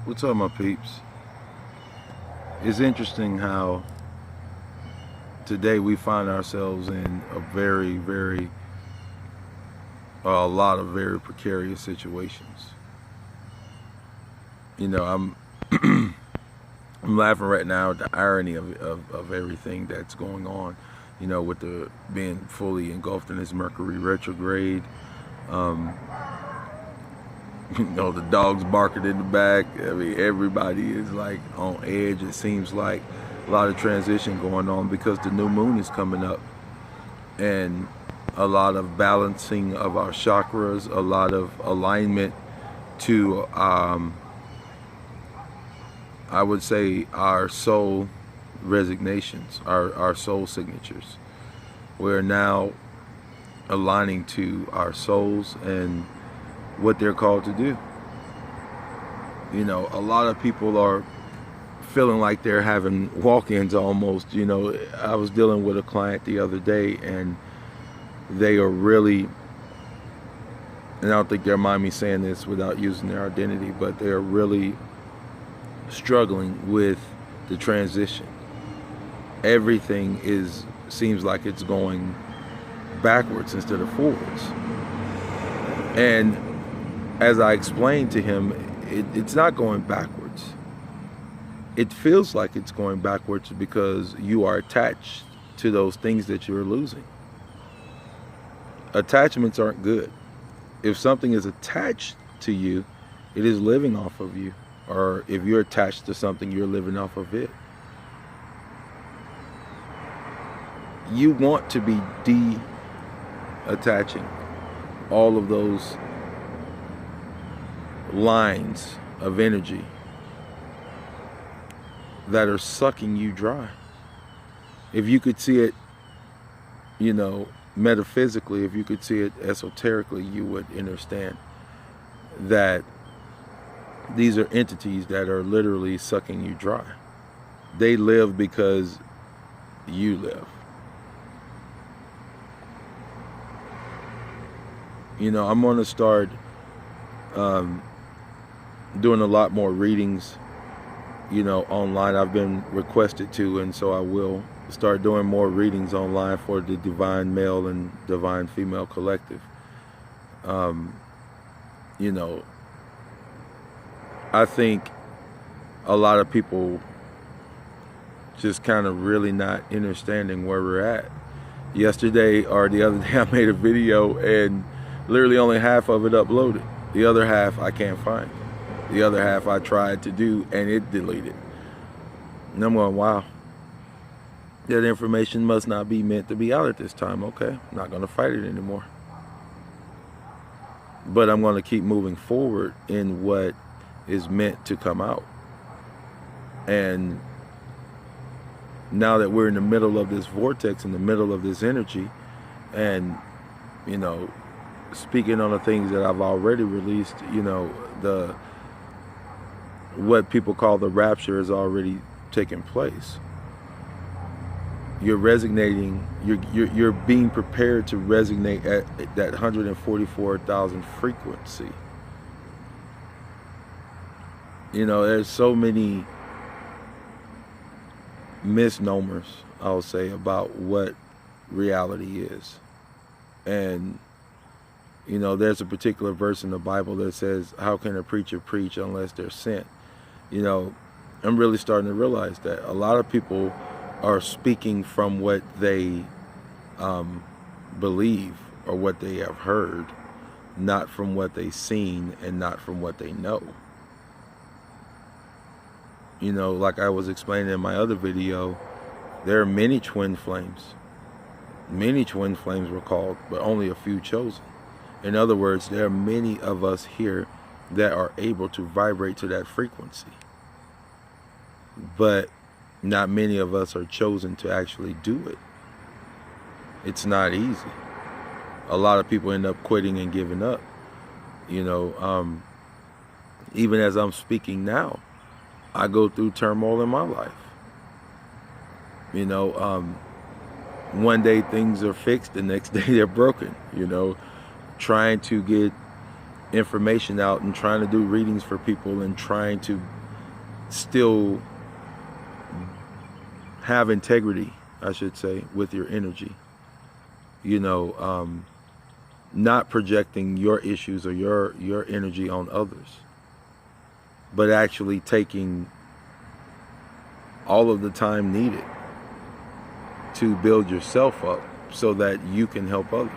What's up, my peeps? It's interesting how today we find ourselves in a lot of very precarious situations. You know, I'm I'm laughing right now at the irony of everything that's going on. You know, with the being fully engulfed in this Mercury retrograde. You know, the dog's barking in the back. I mean, everybody is like on edge. It seems like a lot of transition going on because the new moon is coming up, and a lot of balancing of our chakras, a lot of alignment to, I would say, our soul resignations, our soul signatures. We're now aligning to our souls and what they're called to do. You know, a lot of people are feeling like they're having walk-ins almost. You know, I was dealing with a client the other day, and they are really, and I don't think they'll mind me saying this without using their identity, but they're really struggling with the transition. Everything seems like it's going backwards instead of forwards. And as I explained to him, it's not going backwards. It feels like it's going backwards because you are attached to those things that you're losing. Attachments aren't good. If something is attached to you, it is living off of you. Or if you're attached to something, you're living off of it. You want to be de-attaching all of those lines of energy that are sucking you dry. If you could see it, you know, metaphysically, if you could see it esoterically, you would understand that these are entities that are literally sucking you dry. They live because you live. You know, I'm going to start doing a lot more readings, you know, online. I've been requested to, and so I will start doing more readings online for the Divine Male and Divine Female Collective. You know, I think a lot of people just kind of really not understanding where we're at. Yesterday or the other day I made a video and literally only half of it uploaded. The other half I can't find. The other half I tried to do and it deleted. And I'm going, wow. That information must not be meant to be out at this time. Okay, I'm not going to fight it anymore. But I'm going to keep moving forward in what is meant to come out. And now that we're in the middle of this vortex, in the middle of this energy, and, you know, speaking on the things that I've already released, you know, what people call the rapture is already taking place. You're resonating, you're being prepared to resonate at that 144,000 frequency. You know, there's so many misnomers, I'll say, about what reality is. And, you know, there's a particular verse in the Bible that says, how can a preacher preach unless they're sent? You know, I'm really starting to realize that a lot of people are speaking from what they believe or what they have heard, not from what they've seen and not from what they know. You know, like I was explaining in my other video, there are many twin flames. Many twin flames were called, but only a few chosen. In other words, there are many of us here that are able to vibrate to that frequency. But not many of us are chosen to actually do it. It's not easy. A lot of people end up quitting and giving up. You know, even as I'm speaking now, I go through turmoil in my life. You know, one day things are fixed, the next day they're broken. You know, trying to get information out and trying to do readings for people and trying to still have integrity, I should say, with your energy. You know, not projecting your issues or your energy on others, but actually taking all of the time needed to build yourself up so that you can help others.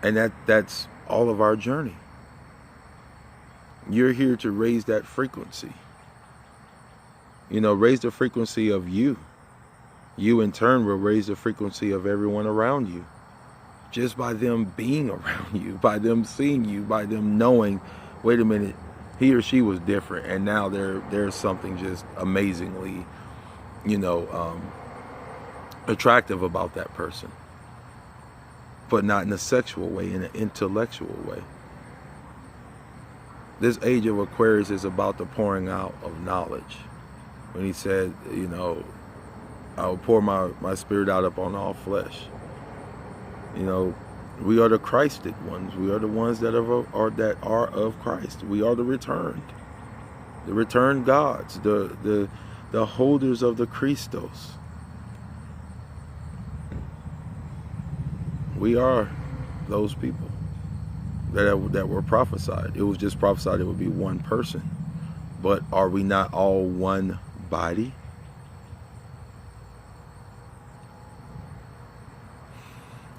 And that's all of our journey. You're here to raise that frequency. You know, raise the frequency of you. You in turn will raise the frequency of everyone around you. Just by them being around you, by them seeing you, by them knowing, wait a minute, he or she was different, and now there's something just amazingly, you know, attractive about that person. But not in a sexual way, in an intellectual way. This Age of Aquarius is about the pouring out of knowledge. When he said, you know, I will pour my spirit out upon all flesh. You know, we are the Christed ones. We are the ones that are of Christ. We are the returned gods, the holders of the Christos. We are those people that were prophesied. It was just prophesied it would be one person. But are we not all one body?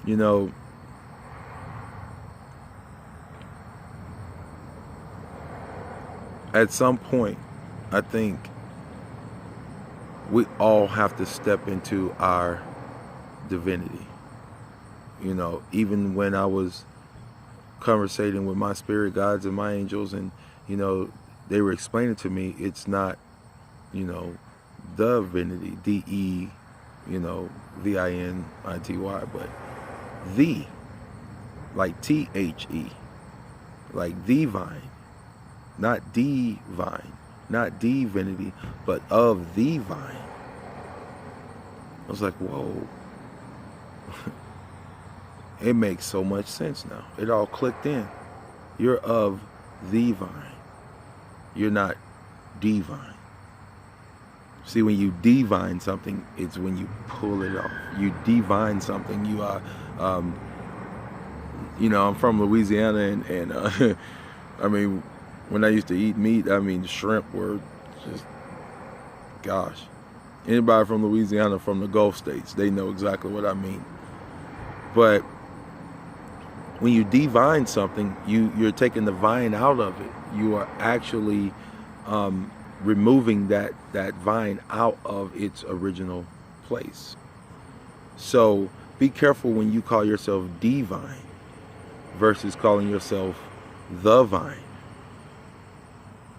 You know, at some point, I think we all have to step into our divinity. You know, even when I was conversating with my spirit guides and my angels, and, you know, they were explaining to me it's not, you know, the divinity, D-E, you know, V-I-N-I-T-Y, but the, like T-H-E, like divine, not divine, not divinity, but of the vine. I was like, whoa. It makes so much sense now. It all clicked in. You're of the vine. You're not divine. See, when you divine something, it's when you pull it off. You divine something. You are, you know, I'm from Louisiana, and I mean, when I used to eat meat, I mean, shrimp were just, gosh. Anybody from Louisiana, from the Gulf states, they know exactly what I mean. But when you divine something, you're taking the vine out of it. You are actually removing that vine out of its original place. So be careful when you call yourself divine versus calling yourself the vine.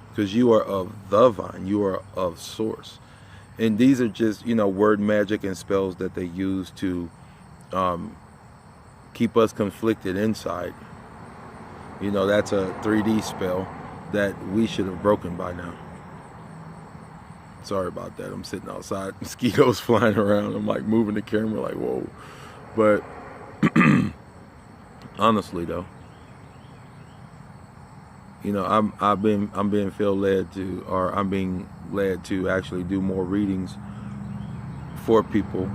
Because you are of the vine. You are of source. And these are just, you know, word magic and spells that they use to keep us conflicted inside. You know, that's a 3D spell that we should have broken by now. Sorry about that. I'm sitting outside, mosquitoes flying around. I'm like moving the camera like, whoa. But honestly though, you know, I'm being led to actually do more readings for people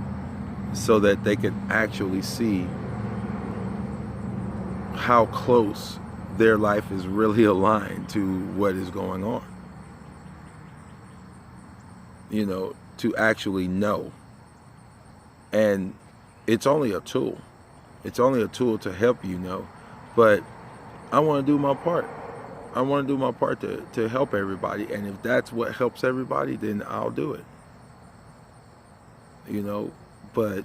so that they can actually see how close their life is really aligned to what is going on. You know, to actually know. And it's only a tool. It's only a tool to help you know. But I want to do my part. I want to do my part to help everybody. And if that's what helps everybody, then I'll do it. You know, but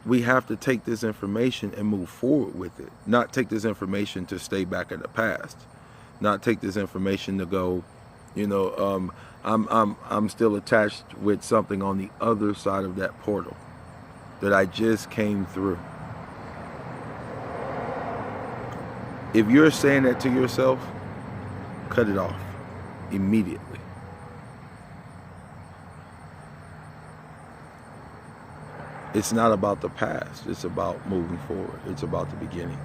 we have to take this information and move forward with it. Not take this information to stay back in the past. Not take this information to go, you know, I'm still attached with something on the other side of that portal that I just came through. If you're saying that to yourself, cut it off immediately. It's not about the past. It's about moving forward. It's about the beginning.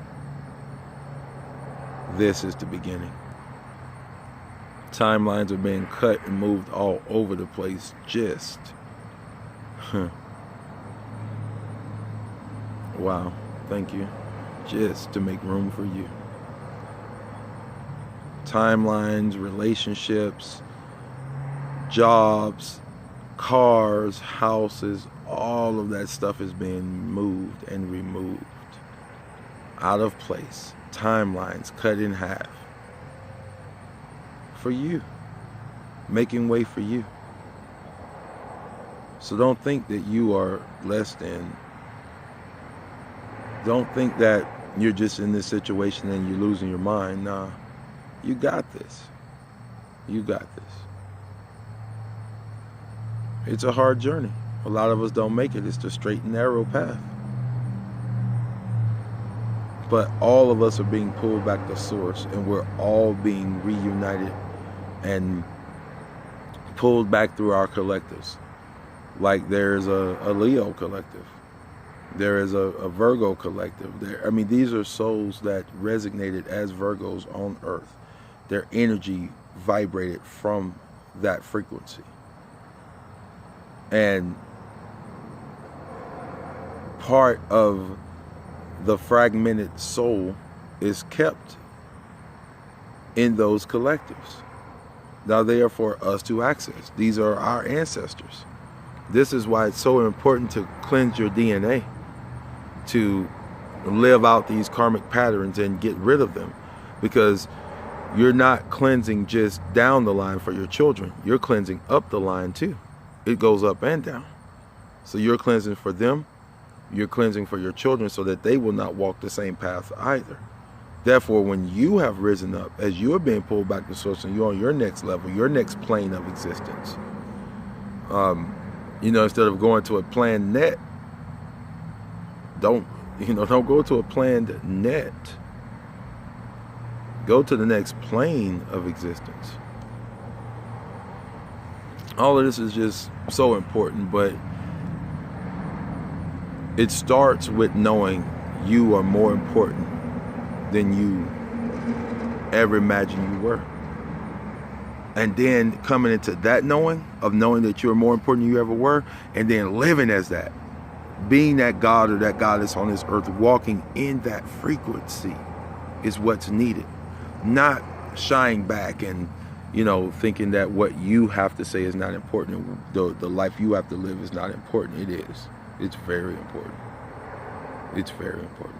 This is the beginning. Timelines are being cut and moved all over the place just. Wow, thank you. Just to make room for you. Timelines, relationships, jobs, cars, houses, all of that stuff is being moved and removed. Out of place. Timelines cut in half. For you. Making way for you. So don't think that you are less than. Don't think that you're just in this situation and you're losing your mind. Nah, you got this. You got this. It's a hard journey. A lot of us don't make it. It's the straight and narrow path. But all of us are being pulled back to source, and we're all being reunited and pulled back through our collectives. Like there's a Leo collective. There is a Virgo collective. These are souls that resonated as Virgos on Earth. Their energy vibrated from that frequency. And part of the fragmented soul is kept in those collectives. Now they are for us to access. These are our ancestors. This is why it's so important to cleanse your DNA, to live out these karmic patterns and get rid of them, because you're not cleansing just down the line for your children. You're cleansing up the line too. It goes up and down. So you're cleansing for them. You're cleansing for your children so that they will not walk the same path either. Therefore, when you have risen up, as you're being pulled back to source and you're on your next level, your next plane of existence, instead of going to a planned net, don't go to a planned net. Go to the next plane of existence. All of this is just so important, but it starts with knowing you are more important than you ever imagined you were. And then coming into that knowing that you're more important than you ever were, and then living as that. Being that God or that goddess on this earth, walking in that frequency is what's needed. Not shying back and, thinking that what you have to say is not important. The life you have to live is not important. It is. It's very important. It's very important.